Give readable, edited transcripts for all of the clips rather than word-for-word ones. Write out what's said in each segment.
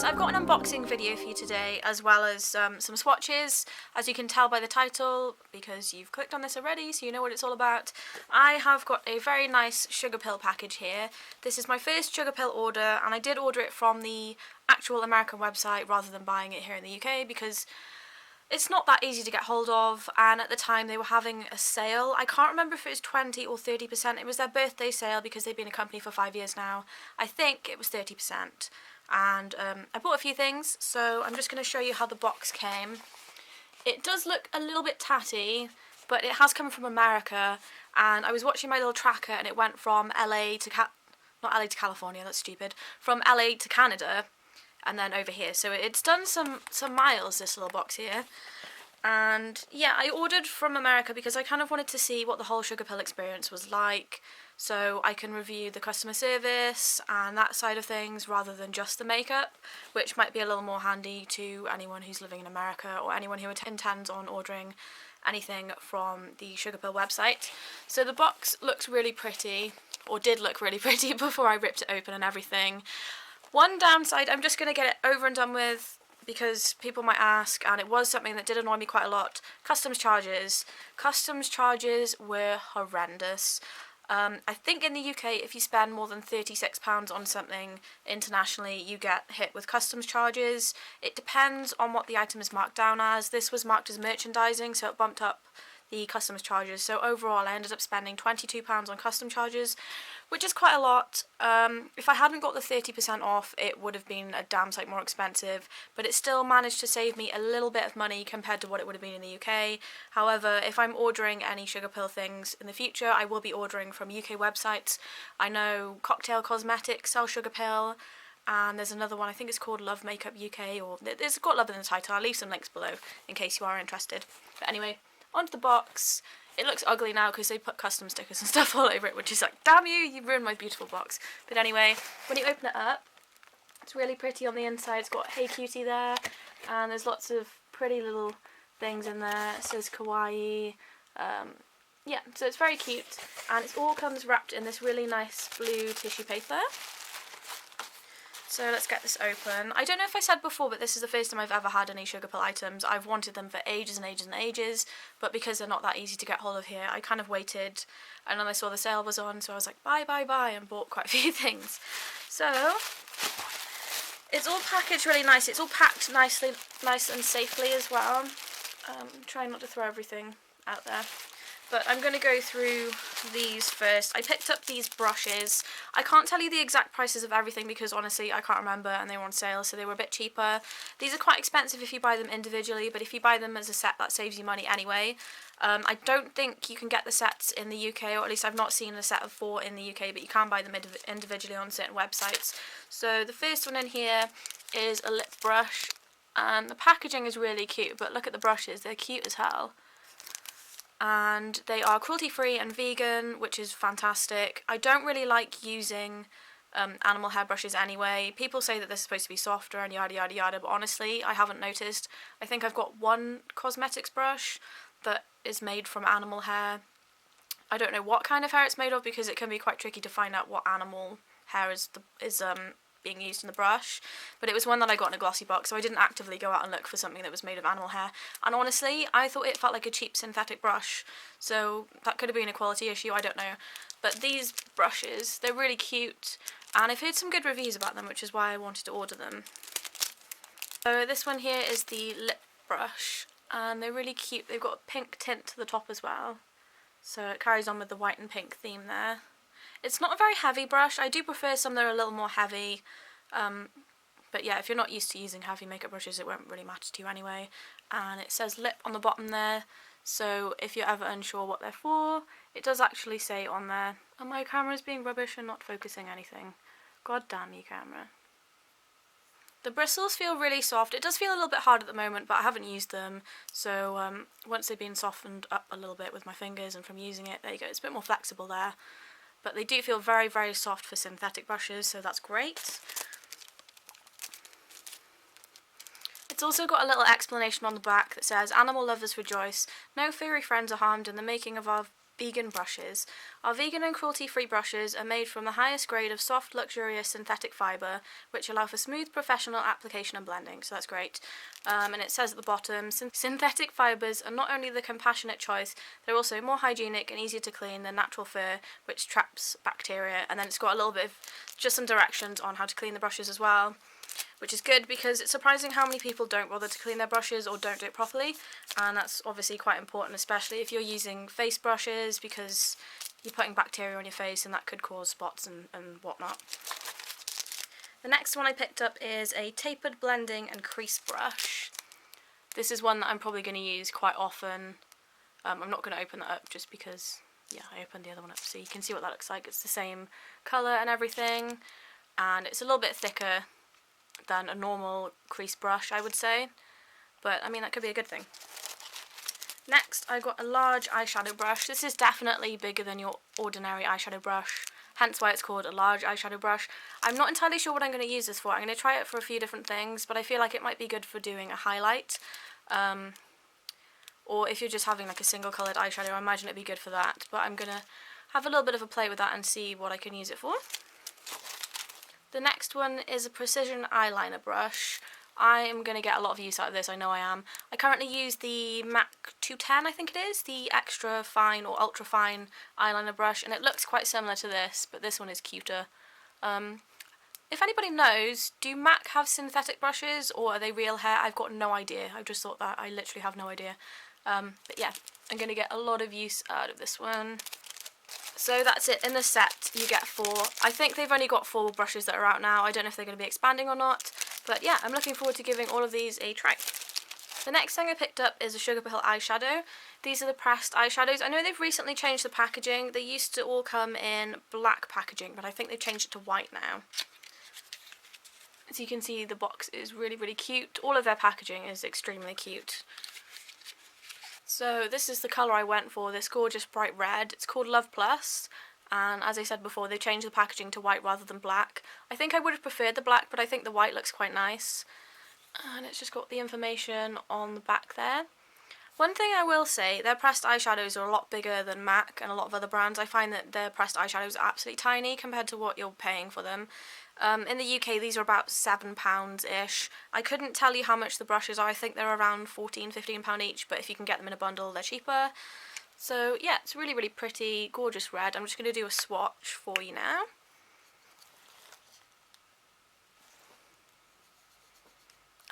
guys, I've got an unboxing video for you today, as well as some swatches. As you can tell by the title, because you've clicked on this already, so you know what it's all about. I have got a very nice Sugarpill package here. This is my first Sugarpill order, and I did order it from the actual American website rather than buying it here in the UK, because it's not that easy to get hold of, and at the time they were having a sale. I can't remember if it was 20 or 30%. It was their birthday sale because they've been a company for 5 years now. I think it was 30%. And I bought a few things, so I'm just going to show you how the box came. It does look a little bit tatty, but it has come from America, and I was watching my little tracker and it went from LA to not LA to California, that's stupid, from LA to Canada, and then over here. So it's done some miles, this little box here. And yeah, I ordered from America because I kind of wanted to see what the whole Sugarpill experience was like, so I can review the customer service and that side of things rather than just the makeup, which might be a little more handy to anyone who's living in America or anyone who intends on ordering anything from the Sugarpill website. So the box looks really pretty, or did look really pretty before I ripped it open and everything. One downside, I'm just going to get it over and done with because people might ask, and it was something that did annoy me quite a lot: customs charges. Customs charges were horrendous. I think in the UK, if you spend more than £36 on something internationally, you get hit with customs charges. It depends on what the item is marked down as. This was marked as merchandising, so it bumped up the customs charges. So overall, I ended up spending £22 on custom charges, which is quite a lot. If I hadn't got the 30% off, it would have been a damn sight more expensive, but it still managed to save me a little bit of money compared to what it would have been in the UK. However, if I'm ordering any Sugarpill things in the future, I will be ordering from UK websites. I know Cocktail Cosmetics sell Sugarpill, and there's another one, I think it's called Love Makeup UK, or it's got Love in the title. I'll leave some links below in case you are interested. But anyway, onto the box. It looks ugly now because they put custom stickers and stuff all over it, which is like, damn you, you ruined my beautiful box. But anyway, when you open it up, it's really pretty on the inside. It's got Hey Cutie there, and there's lots of pretty little things in there. It says kawaii. Yeah, so it's very cute, and it all comes wrapped in this really nice blue tissue paper. So let's get this open. I don't know if I said before, but this is the first time I've ever had any Sugarpill items. I've wanted them for ages and ages and ages, but because they're not that easy to get hold of here, I kind of waited, and then I saw the sale was on, so I was like, buy, and bought quite a few things. So it's all packaged really nice. It's all packed nice and safely as well. Trying not to throw everything out there. But I'm going to go through these first. I picked up these brushes. I can't tell you the exact prices of everything because honestly I can't remember, and they were on sale, so they were a bit cheaper. These are quite expensive if you buy them individually, but if you buy them as a set, that saves you money anyway. I don't think you can get the sets in the UK, or at least I've not seen a set of 4 in the UK, but you can buy them individually on certain websites. So the first one in here is a lip brush, and the packaging is really cute, but look at the brushes, they're cute as hell. And they are cruelty-free and vegan, which is fantastic. I don't really like using animal hair brushes anyway. People say that they're supposed to be softer and yada yada yada, but honestly, I haven't noticed. I think I've got one cosmetics brush that is made from animal hair. I don't know what kind of hair it's made of because it can be quite tricky to find out what animal hair is being used in the brush, but it was one that I got in a glossy box, so I didn't actively go out and look for something that was made of animal hair. And honestly, I thought it felt like a cheap synthetic brush, so that could have been a quality issue, I don't know. But these brushes, they're really cute, and I've heard some good reviews about them, which is why I wanted to order them. So this one here is the lip brush, and they're really cute. They've got a pink tint to the top as well, so it carries on with the white and pink theme there. It's not a very heavy brush. I do prefer some that are a little more heavy, but yeah, if you're not used to using heavy makeup brushes, it won't really matter to you anyway. And it says lip on the bottom there, so if you're ever unsure what they're for, it does actually say on there. And my camera's being rubbish and not focusing anything. God damn you, camera. The bristles feel really soft. It does feel a little bit hard at the moment, but I haven't used them, so once they've been softened up a little bit with my fingers and from using it, there you go, it's a bit more flexible there. But they do feel very, very soft for synthetic brushes, so that's great. It's also got a little explanation on the back that says, "Animal lovers rejoice. No furry friends are harmed in the making of our vegan brushes. Our vegan and cruelty-free brushes are made from the highest grade of soft, luxurious synthetic fibre, which allow for smooth, professional application and blending, so that's great. And it says at the bottom, synthetic fibres are not only the compassionate choice, they're also more hygienic and easier to clean than natural fur, which traps bacteria. And then it's got a little bit of just some directions on how to clean the brushes as well, which is good because it's surprising how many people don't bother to clean their brushes or don't do it properly, and that's obviously quite important, especially if you're using face brushes, because you're putting bacteria on your face and that could cause spots and whatnot. The next one I picked up is a tapered blending and crease brush. This is one that I'm probably going to use quite often. I'm not going to open that up just because, yeah, I opened the other one up so you can see what that looks like. It's the same colour and everything, and it's a little bit thicker than a normal crease brush, I would say, but I mean that could be a good thing. Next I got a large eyeshadow brush. This is definitely bigger than your ordinary eyeshadow brush, hence why it's called a large eyeshadow brush. I'm not entirely sure what I'm going to use this for. I'm going to try it for a few different things, but I feel like it might be good for doing a highlight, or if you're just having like a single coloured eyeshadow, I imagine it'd be good for that, but I'm going to have a little bit of a play with that and see what I can use it for. The next one is a precision eyeliner brush. I am going to get a lot of use out of this, I know I am. I currently use the MAC 210, I think it is, the extra fine or ultra fine eyeliner brush, and it looks quite similar to this, but this one is cuter. If anybody knows, do MAC have synthetic brushes or are they real hair? I've got no idea. I've just thought that. I literally have no idea. But yeah, I'm going to get a lot of use out of this one. So that's it. In the set you get 4. I think they've only got 4 brushes that are out now. I don't know if they're going to be expanding or not, but yeah, I'm looking forward to giving all of these a try. The next thing I picked up is a Sugarpill eyeshadow. These are the pressed eyeshadows. I know they've recently changed the packaging. They used to all come in black packaging, but I think they've changed it to white now. As you can see, the box is really, really cute. All of their packaging is extremely cute. So this is the colour I went for, this gorgeous bright red. It's called Love Plus, and as I said before, they changed the packaging to white rather than black. I think I would have preferred the black, but I think the white looks quite nice. And it's just got the information on the back there. One thing I will say, their pressed eyeshadows are a lot bigger than MAC and a lot of other brands. I find that their pressed eyeshadows are absolutely tiny compared to what you're paying for them. In the UK these are about £7-ish. I couldn't tell you how much the brushes are. I think they're around £14-15 each, but if you can get them in a bundle they're cheaper. So yeah, it's really, really pretty, gorgeous red. I'm just going to do a swatch for you now.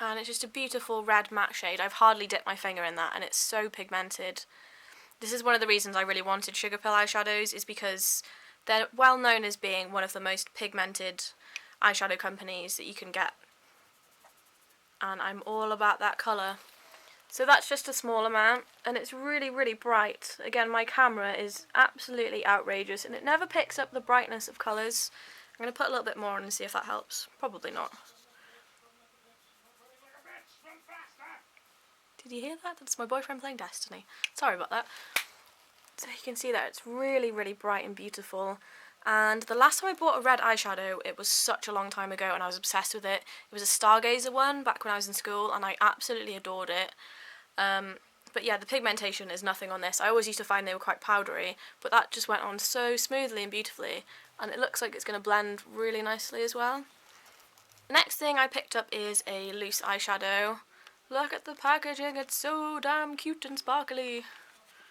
And it's just a beautiful red matte shade. I've hardly dipped my finger in that, and it's so pigmented. This is one of the reasons I really wanted Sugarpill eyeshadows, is because they're well known as being one of the most pigmented eyeshadow companies that you can get. And I'm all about that colour. So that's just a small amount, and it's really, really bright. Again, my camera is absolutely outrageous, and it never picks up the brightness of colours. I'm going to put a little bit more on and see if that helps. Probably not. Did you hear that? That's my boyfriend playing Destiny. Sorry about that. So you can see that it's really, really bright and beautiful. And the last time I bought a red eyeshadow, it was such a long time ago and I was obsessed with it. It was a Stargazer one back when I was in school and I absolutely adored it. But yeah, the pigmentation is nothing on this. I always used to find they were quite powdery, but that just went on so smoothly and beautifully. And it looks like it's going to blend really nicely as well. The next thing I picked up is a loose eyeshadow. Look at the packaging, it's so damn cute and sparkly.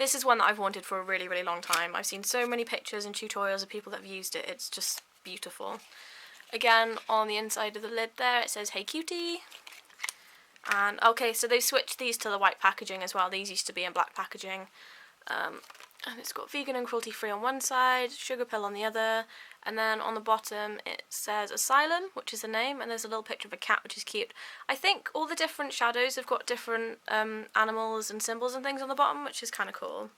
This is one that I've wanted for a really, really long time. I've seen so many pictures and tutorials of people that have used it. It's just beautiful. Again, on the inside of the lid there, it says, "Hey cutie." And okay, so they've switched these to the white packaging as well. These used to be in black packaging. And it's got vegan and cruelty free on one side, Sugarpill on the other, and then on the bottom it says Asylum, which is the name, and there's a little picture of a cat, which is cute. I think all the different shadows have got different animals and symbols and things on the bottom, which is kind of cool.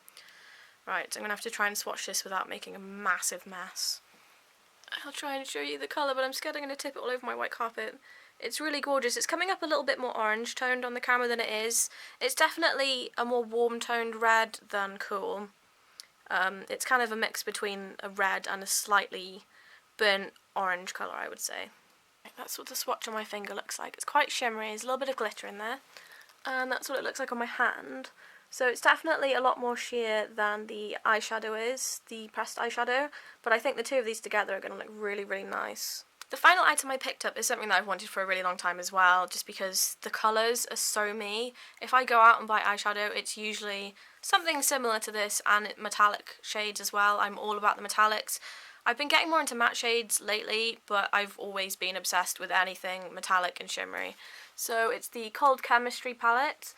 Right, so I'm going to have to try and swatch this without making a massive mess. I'll try and show you the colour, but I'm scared I'm going to tip it all over my white carpet. It's really gorgeous. It's coming up a little bit more orange toned on the camera than it is. It's definitely a more warm toned red than cool. It's kind of a mix between a red and a slightly burnt orange colour, I would say. That's what the swatch on my finger looks like. It's quite shimmery, there's a little bit of glitter in there. And that's what it looks like on my hand. So it's definitely a lot more sheer than the eyeshadow is, the pressed eyeshadow, but I think the two of these together are going to look really, really nice. The final item I picked up is something that I've wanted for a really long time as well, just because the colours are so me. If I go out and buy eyeshadow, it's usually something similar to this, and metallic shades as well. I'm all about the metallics. I've been getting more into matte shades lately, but I've always been obsessed with anything metallic and shimmery. So it's the Cold Chemistry palette.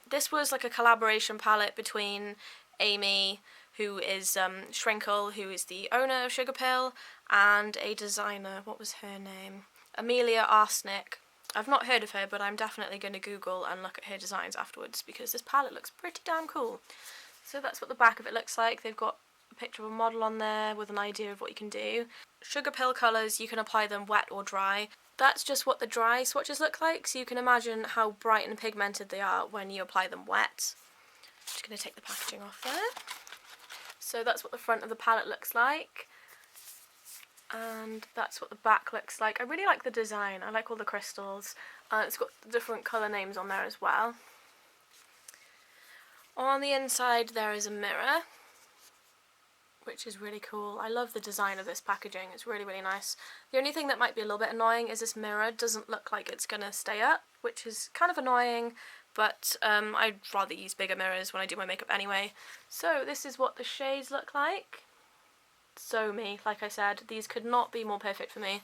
This was like a collaboration palette between Amy, who is Shrinkle, who is the owner of Sugarpill, and a designer. What was her name? Amelia Arsenic. I've not heard of her, but I'm definitely going to Google and look at her designs afterwards, because this palette looks pretty damn cool. So that's what the back of it looks like. They've got a picture of a model on there with an idea of what you can do. Sugarpill colours, you can apply them wet or dry. That's just what the dry swatches look like, so you can imagine how bright and pigmented they are when you apply them wet. Just going to take the packaging off there. So that's what the front of the palette looks like. And that's what the back looks like. I really like the design. I like all the crystals. It's got different colour names on there as well. On the inside there is a mirror, which is really cool. I love the design of this packaging. It's really, really nice. The only thing that might be a little bit annoying is this mirror doesn't look like it's going to stay up, which is kind of annoying, but I'd rather use bigger mirrors when I do my makeup anyway. So this is what the shades look like. So me, like I said, these could not be more perfect for me.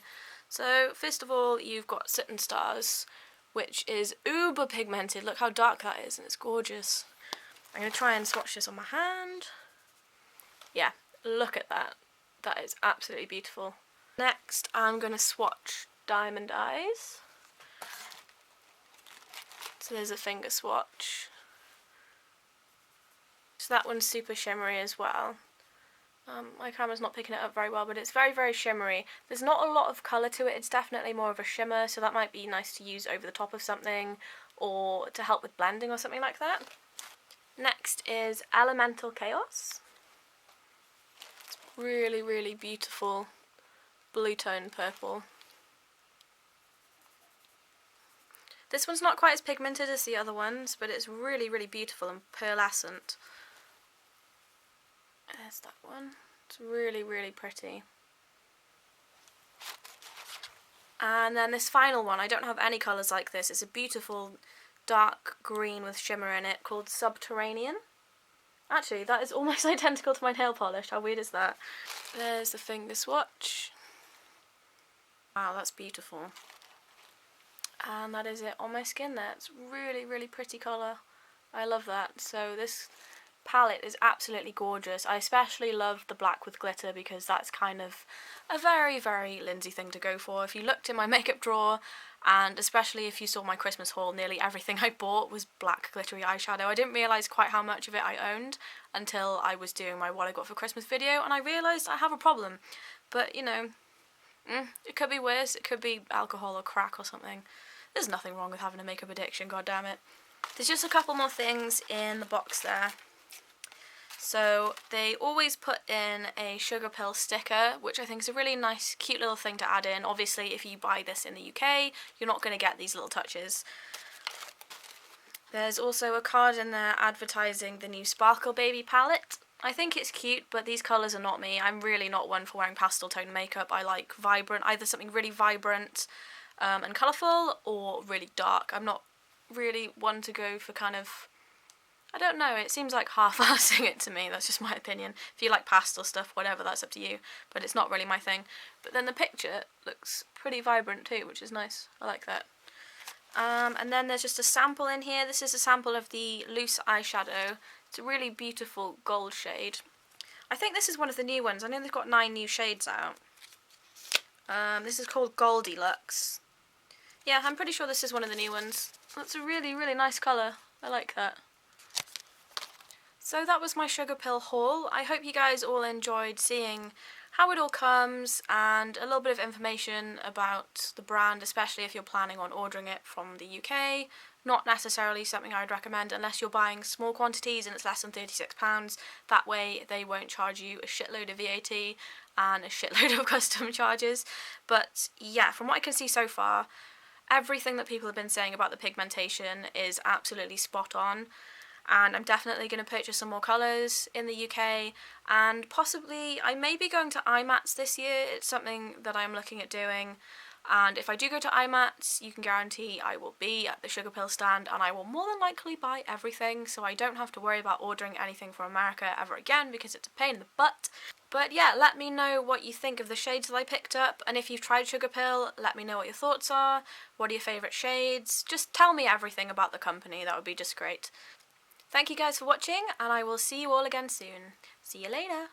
So first of all, you've got Sitting Stars, which is uber pigmented. Look how dark that is, and it's gorgeous. I'm going to try and swatch this on my hand. Yeah. Look at that. That is absolutely beautiful. Next, I'm going to swatch Diamond Eyes. So there's a finger swatch. So that one's super shimmery as well. My camera's not picking it up very well, but it's very, very shimmery. There's not a lot of colour to it. It's definitely more of a shimmer, so that might be nice to use over the top of something or to help with blending or something like that. Next is Elemental Chaos. Really, really beautiful blue tone purple. This one's not quite as pigmented as the other ones, but it's really, really beautiful and pearlescent. There's that one. It's really, really pretty. And then this final one, I don't have any colours like this. It's a beautiful dark green with shimmer in it called Subterranean. Actually, that is almost identical to my nail polish. How weird is that? There's the finger swatch. Wow, that's beautiful. And that is it on my skin there. It's really, really pretty colour. I love that. So this palette is absolutely gorgeous. I especially love the black with glitter because that's kind of a very, very Lindsay thing to go for. If you looked in my makeup drawer, and especially if you saw my Christmas haul, nearly everything I bought was black glittery eyeshadow. I didn't realise quite how much of it I owned until I was doing my what I got for Christmas video, and I realised I have a problem. But, you know, it could be worse. It could be alcohol or crack or something. There's nothing wrong with having a makeup addiction, goddammit. There's just a couple more things in the box there. So they always put in a Sugarpill sticker, which I think is a really nice, cute little thing to add in. Obviously, if you buy this in the UK, you're not going to get these little touches. There's also a card in there advertising the new Sparkle Baby palette. I think it's cute, but these colours are not me. I'm really not one for wearing pastel tone makeup. I like vibrant, either something really vibrant and colourful, or really dark. I'm not really one to go for kind of, I don't know, it seems like half-assing it to me. That's just my opinion. If you like pastel stuff, whatever, that's up to you. But it's not really my thing. But then the picture looks pretty vibrant too, which is nice. I like that. And then there's just a sample in here. This is a sample of the loose eyeshadow. It's a really beautiful gold shade. I think this is one of the new ones. I know they've got 9 new shades out. This is called Goldilocks. Yeah, I'm pretty sure this is one of the new ones. That's a really, really nice colour. I like that. So that was my Sugarpill haul. I hope you guys all enjoyed seeing how it all comes and a little bit of information about the brand, especially if you're planning on ordering it from the UK. Not necessarily something I would recommend unless you're buying small quantities and it's less than £36. That way they won't charge you a shitload of VAT and a shitload of custom charges. But yeah, from what I can see so far, Everything that people have been saying about the pigmentation is absolutely spot on, and I'm definitely going to purchase some more colours in the UK, and possibly I may be going to IMATs this year. It's something that I'm looking at doing, and if I do go to IMATs, you can guarantee I will be at the Sugarpill stand, and I will more than likely buy everything, so I don't have to worry about ordering anything from America ever again because it's a pain in the butt. But yeah, let me know what you think of the shades that I picked up, and if you've tried Sugarpill, let me know what your thoughts are. What are your favourite shades? Just tell me everything about the company, that would be just great. Thank you guys for watching, and I will see you all again soon. See you later!